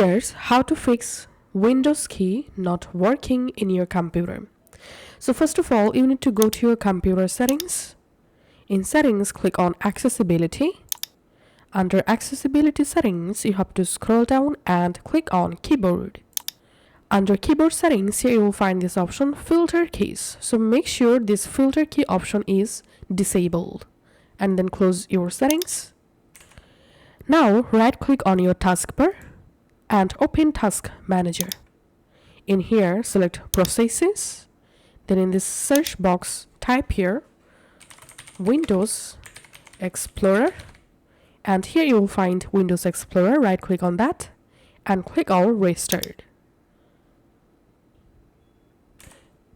Here's how to fix Windows key not working in your computer. So first of all, you need to go to your computer settings. In settings, click on accessibility. Under accessibility settings, you have to scroll down and click on keyboard. Under keyboard settings, here you will find this option filter keys. So make sure this filter key option is disabled and then close your settings. Now right click on your taskbar and open Task Manager. In here, select Processes. Then in this search box, type here Windows Explorer. And here you will find Windows Explorer. Right click on that and click on Restart.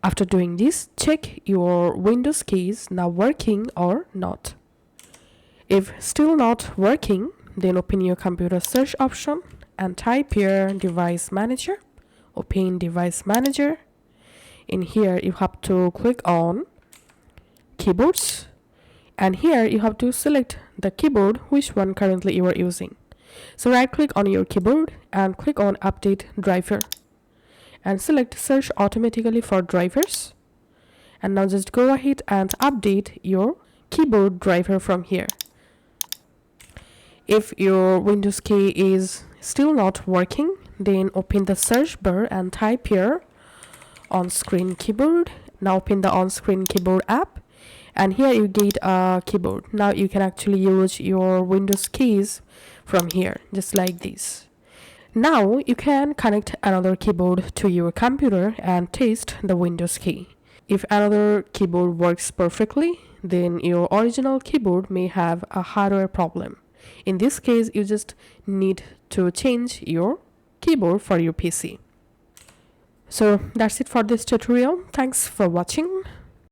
After doing this, check your Windows keys now working or not. If still not working, then open your computer search option and type here Device Manager. Open Device Manager. In here, you have to click on Keyboards. And here you have to select the keyboard which one currently you are using. So right click on your keyboard and click on Update Driver. And select Search Automatically for drivers. And now just go ahead and update your keyboard driver from here. If your Windows key is still not working, then open the search bar and type here on-screen keyboard. Now open the on-screen keyboard app, and here you get a keyboard. Now you can actually use your Windows keys from here, just like this. Now you can connect another keyboard to your computer and test the Windows key. If another keyboard works perfectly, then your original keyboard may have a hardware problem. In this case, you just need to change your keyboard for your PC. So that's it for this tutorial. Thanks for watching.